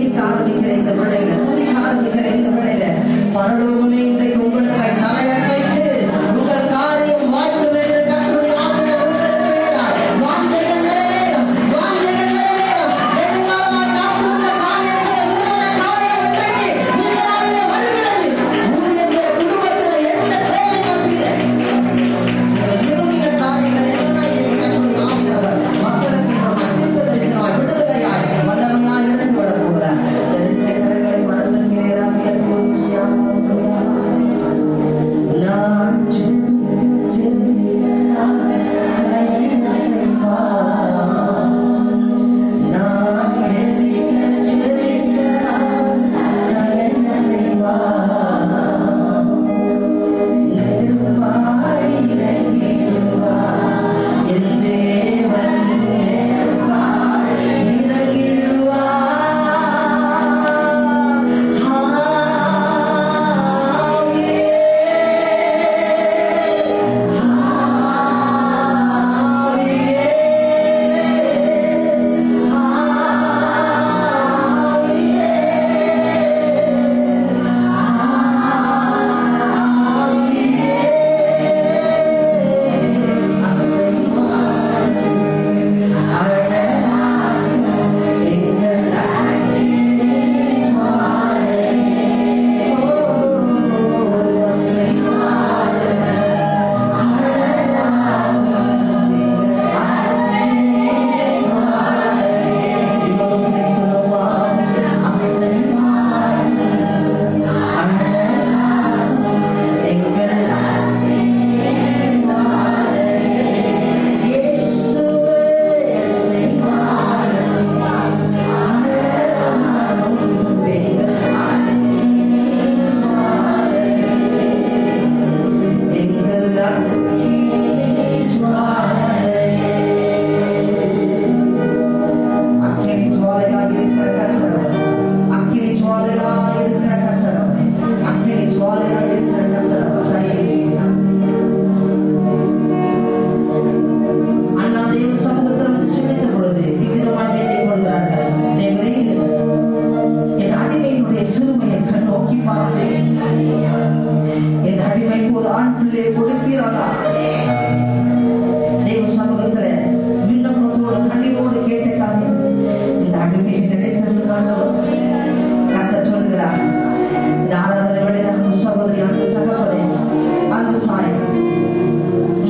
ஜெபிக்க ஆரம்பிக்கிற இந்த வேளையில, துதிக்க ஆரம்பிக்கிற இந்த வேளையில, பரலோகமே இன்றைக்கு உங்களுக்காய் தலையசைத்து உங்கள் காரியம் வாய்க்கும் என்று கர்த்தருடைய ஆவியானவர் உணர்த்துகிறார். வாஞ்சைகள் நிறைவேறும், வாஞ்சைகள் நிறைவேறும். நெடுங்காலமாய் காத்திருந்த காரியத்தில் விரும்பின காரியம் இன்றைக்கு இந்த நாளிலே வருகிறது. ஊழியர்கிற குடும்பத்தில் எந்த தேவை மத்தியிலே விரும்பின காரியங்கள் எல்லாம் கர்த்தருடைய ஆவியானவர் வசனத்தின் தீர்க்கதரிசனமாய் விடுதலையாய் வல்லமையாய் இறங்கி வரப்போகிறார். இந்த 2 கரங்களை மறந்துகிறேன். நான் ஜெபிக்க ஜெபிக்க தலையசைப்பா, நான் ஜெபிக்க ஜெபிக்க தலையசைப்பா, நெருப்பாய் இறங்கிடுவார் என் தேவன், நெருப்பாய் இறங்கிடுவார்.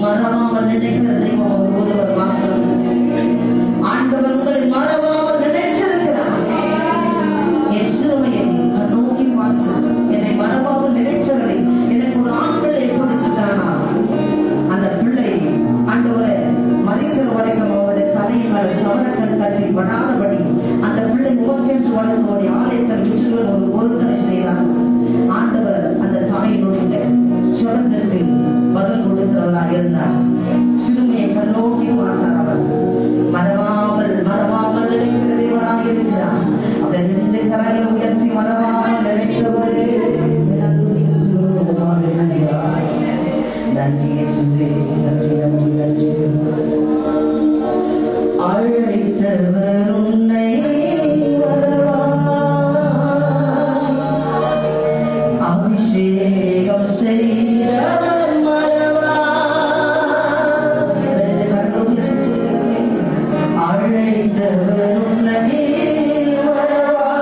மறவாமல் நினைக்கிற தெய்வம் ஒருவர் மாற்றம். ஆண்டவர் உங்களை மறவாமல் நினைச்சிருக்கிறார். என் சிறுமையை கண்ணோக்கி பார்த்து என்னை மறவாமல் நினைச்சவரை எனக்கு ஒரு ஆண் பிள்ளை கொடுத்துட்டானா, அந்த பிள்ளை ஆண்டவரை மறிக்கிற வரைக்கும் அவருடைய தலையின் மேல சவரக்கண் கட்டி படாதபடி அந்த பிள்ளை உமக்கென்று வளர்ந்தோடைய ஆலயத்தில் முற்றிலும் ஒரு பொருத்தனை செய்தார். ஆண்டவர் அந்த தாயினுடைய சுரத்திற்கு பதில் கொடுக்கிறவராக இருந்தார். சிறுமியை கண்ணோக்கி பார்த்தார். அவர் மறவாமல் மறவாமல் நினைக்கிற தேவனாக இருக்கிறார். அந்த 2 கரங்களை உயர்த்தி மறவாமல் நினைத்தவரே நன்றி இயேசுவே, நன்றி நன்றி நன்றி. அழைத்தவர் உன்னை வரவா, அபிஷேகம் செய்தவர் மறவா. 2 கரங்களும் அழைத்தவர் உன்னை வரவா,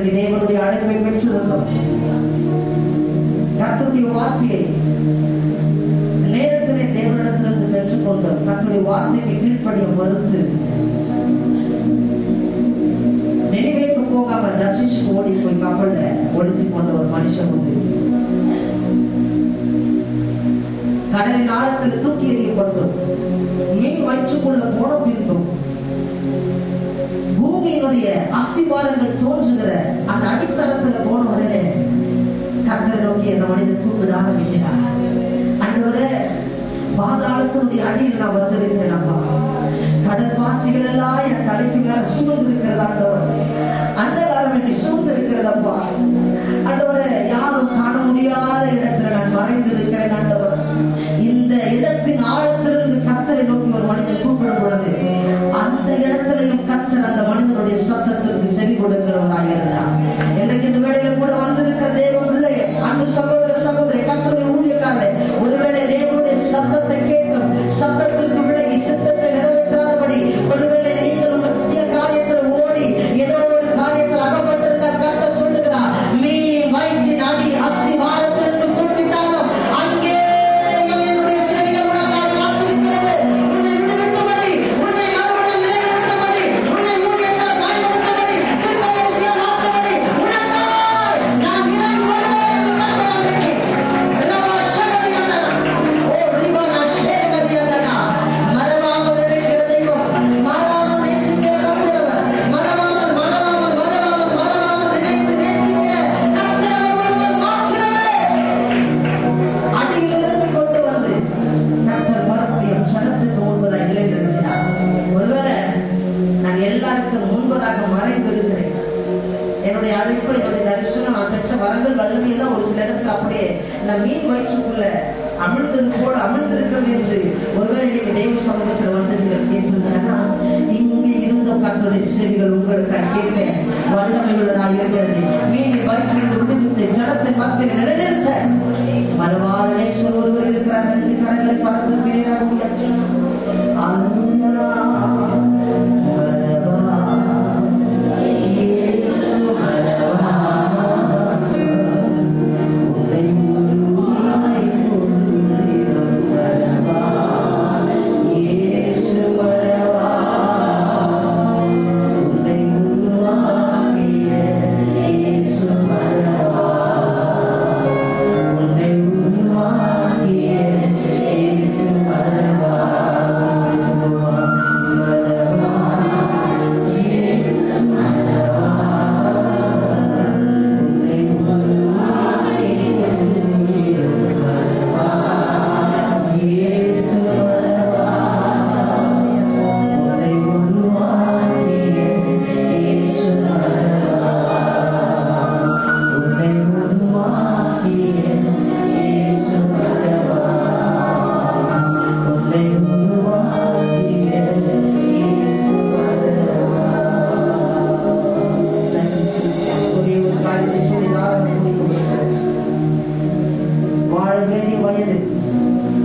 அன்றைக்கு தேவனுடைய அழைப்பை பெற்றிருந்தோம். கர்த்தருடைய வார்த்தையை நேரத்திலே தேவனிடத்திலிருந்து பெற்றுக்கொண்டோம். கர்த்தருடைய வார்த்தைக்கு கீழ்ப்படிய மறுத்து நினைவேக்கு போகாம தர்ஷிஷ்க்கு ஓடி போய் கப்பல்ல ஒளித்து கொண்ட ஒரு மனுஷன் உண்டு. கடலின் ஆழத்தில் தூக்கி எறியப்பட்டோம். மீன் வயிற்றுக்குள்ள போன பின்பும் பூமியினுடைய அஸ்திவாரங்கள் தோன்றுகிற அந்த அடித்தளத்துல போன உடனே கர்த்தரை நோக்கி அந்த மனிதன் கூப்பிட ஆரம்பிக்கிறார். ஆண்டவரே, பாதாளத்தினுடைய அடியில் நான் வந்திருக்கிறேன் அப்பா. கடற்பாசிகள் எல்லாம் என் தலைக்கு மேல சூழ்ந்து இருக்கிறது ஆண்டவர். அந்த காலம் என்னை சூழ்ந்து இருக்கிறதப்பா. ஆண்டவரே, யாரும் காண முடியாத இடத்துல நான் மறைந்து இருக்கிறேன் ஆண்டவர். இந்த இடத்தின் ஆழத்திலிருந்து கர்த்தரை நோக்கி ஒரு மனிதன் கூப்பிடும் பொழுது அந்த இடத்திலையும் கர்த்தர் அந்த மனிதனுடைய சத்தத்திற்கு செவி கொடுக்கிறவராக இருந்தார். இன்றைக்கு இந்த வேளையில கூட வந்திருக்கிற தேவ பிள்ளையே, அன்பு சகோதர சகோதரி, கர்த்தருடைய ஊழியக்காரரே, ஒருவேளை தேவனுடைய சத்தத்தை கேட்கும் சத்தத்திற்கு விலகி சித்தத்தை நிறைவேற்றாதபடி ஒருவேளை நீங்கள் உங்கள் புதிய காரியத்தில் ஓடி ஏதோ ஒரு காரியத்தில் அகப்பட்டிருந்தால் கர்த்தர் சொல்லுகிறார், மீன் வயிற்றின் அடி அஸ்திவாரத்திலிருந்து கூப்பிட்டாலும் அங்கே என்னுடைய செவிகள் உனக்காக காத்திருக்கிறது. உன்னை விடுவித்தபடி, உன்னை மறுபடியும் நிலைநிறுத்தபடி, உன்னை ஊழியத்தால் பயன்படுத்தபடி, தீர்க்கதரிசியா மாற்றபடி உனக்காய் நான் இறங்கி வருவேன் என்று கர்த்தர் அன்றைக்கு ரபா ஷகதி அந்தனா ஓ ரிபனா ஷேகதி அந்தனா மறவாமல் இருக்கிற தெய்வம், மறவாமல் நேசிக்கிற கர்த்தரவர், மறவாமல் நினைத்து நேசிக்கிற கர்த்தரவர் ஒருவர் மாத்திரமே. அடியிலிருந்து கொண்டு வந்து கர்த்தர் மறுபடியும் சடத்துக்கு முன்பதாக நிலைநிறுத்தினார். ஒருவேளை நான் எல்லாருக்கும் முன்பதாக மறைந்திருக்கிறேன். என்னுடைய அழைப்பு, என்னுடைய தரிசனம், நான் பெற்ற வரங்கள் வல்லமை எல்லாம் ஒரு சில இடத்துல அப்படியே நான் மீன் வயிற்றுக்குள்ள அமிழ்ந்தது போல அமிழ்ந்திருக்கிறது என்று ஒருவேளை இன்னைக்கு தெய்வ சமூகத்தில் வந்து நீங்கள் கேட்டிருந்தீங்கன்னா, இங்கே இருந்த கர்த்தருடைய செவிகள் உங்களுக்காக கேட்பேன் வல்லமை உள்ளதாக இருக்கிறது. மீனின் வயிற்றிலிருந்து விடுவித்து ஜனத்தின் மத்தியில் நிலைநிறுத்த மறுவாத நேசர் ஒருவர் இருக்கிறார். 2 கரங்களை பரத்திற்கு நேராக உயர்த்தி அல்லேலூயா மறவா இயேசு மறவா உன்னை முழுமையாய் கொள்ளுகிறோம் மறவா இயேசு மறவா உன்னை உருவாக்கிய இயேசு மறவா உன்னை உருவாக்கிய இயேசு மறவா மறவா இயேசு மறவா உன்னை உருவாக்கிய மறவா இயேசு மறவா உன்னை உருவாக்கிய இயேசு மறவா உன்னை உருவாக்கிய இயேசு மறவா உன்னை உருவாக்கிய இயேசு மறவா. ஒரே ஒரு காரியத்தை சொல்லி தாராளம் முடிக்கும். வாழ வேண்டிய வயது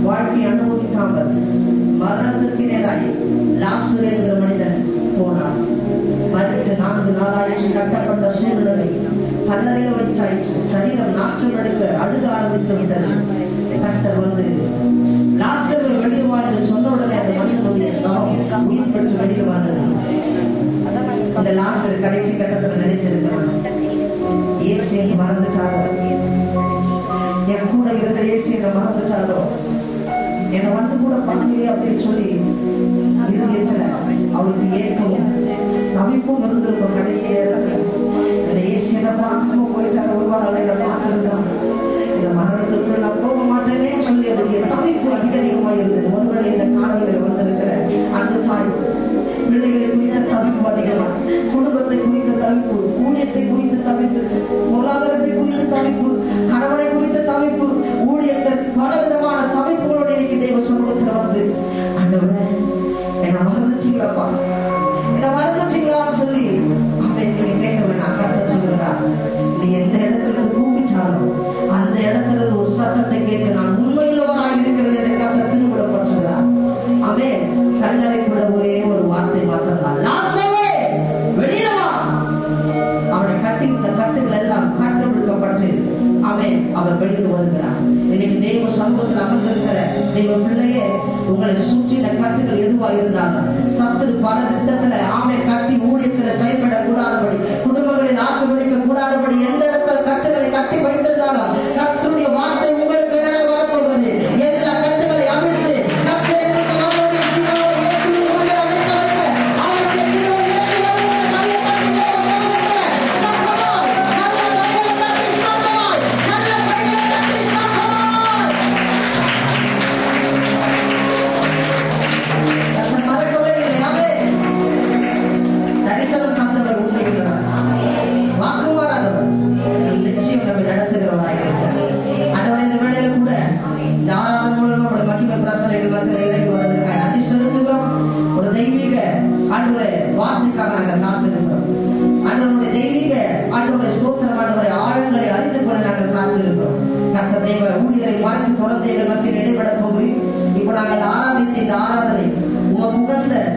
வாழ்க்கை அனுபவிக்காமல் மரணத்திற்கு நேராய் லாசர் என்கிற மனிதன் போனான். மரித்து 4 நாளாயிற்று. கட்டப்பட்ட சூழ்நிலை கல்லறையில் வைத்தாயிற்று. சரீரம் நாற்றம் எடுக்க அழுக ஆரம்பித்து விட்டது. கர்த்தர் வந்து லாசரை வெளியே வாழ்ந்து சொன்ன உடனே அந்த மனிதனுடைய சவம் உயிர் பெற்று வெளியே வாழ்ந்தது. அந்த லாசர் கடைசி கட்டத்துல நினைச்சிருக்கிறான், இயேசு என்னை மறந்துட்டாரோ, என் கூட இருந்த இயேசு என்னை மறந்துட்டாரோ, என்னை வந்து கூட பார்க்கலையே அப்படின்னு சொல்லி இருந்திருக்கிற அவருக்கு ஏக்கமும் தவிப்பும் இருந்திருக்கும். கடைசி நேரத்துல இந்த இயேசு என்னை பார்க்காம போயிட்டாங்க, ஒருவாள் என்னை பார்த்திருந்தாங்க, இந்த மரணத்திற்குள் நான் போக மாட்டேனே சொல்லி அவருடைய தவிப்பு அதிகமாக இருந்தது. ஒருவேளை இந்த காலங்களில் வந்திருக்கிற அந்த தாய் பிள்ளைகளை குறித்த தவிப்பு அதிகமா, குடும்பத்தை குறித்த தவிப்பு, ஊழியத்தை குறித்து தவிப்பு, பொருளாதாரத்தை குறித்த தவிப்பு, கணவனை குறித்த தவிப்பு, ஊழியத்தை பலவிதமான தவிப்புகளோடு இன்னைக்கு தெய்வ சமூகத்துல வந்து ஆண்டவரே என்னை மறந்துட்டீங்களப்பா, என்னை மறந்துட்டீங்களான்னு சொல்லி அவன் கட்டி இந்த கட்டுகள் எல்லாம் கட்டவிழ்க்கப்பட்டு அவன் அவர் வெளியே வருகிறார். இன்னைக்கு தேவ சமூகத்தில் அமர்ந்திருக்கிற தேவ பிள்ளையே, உங்களை சுற்றின கட்டுகள் எதுவா இருந்தாலும் சத்துரு பல திட்டத்துல கட்டி ஊழியத்துல செயல்பட கூடாதபடி, குடும்பங்களில் ஆசீர்வதிக்க கூடாதபடி எந்த இடத்துல கட்டுகளை கட்டி வைத்திருந்தாலும் கர்த்தருடைய வார்த்தை உங்களுக்கு நிறைய வரப்போகிறது. எல்லா கட்டுகளை அவிழ்த்து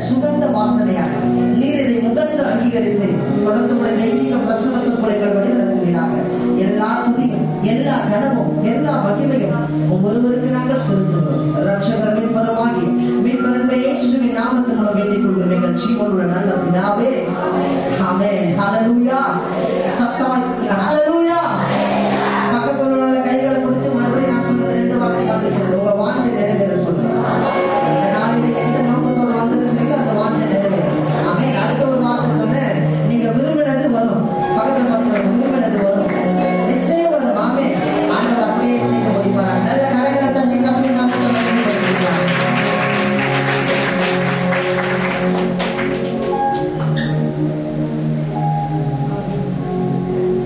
சுகந்த வாசனையாக நீர் இதை முகத்து அங்கீகரித்து தொடர்ந்து தெய்வீக பிரசவத்திற்குள்ளே வழிநடத்துவீராக. எல்லா துதியும், எல்லா கனமும், எல்லா மகிமையும் ஒவ்வொருவருக்கு நாங்கள் செலுத்துகிறோம். ரட்சகர் மீட்பருமாகி மீட்பருமே இயேசுவின் நாமத்தின் மூலம் வேண்டிக் கொள்கிறோம் எங்கள் ஜீவனுள்ள நல்ல பிதாவே. ஆமென். ஹல்லேலூயா.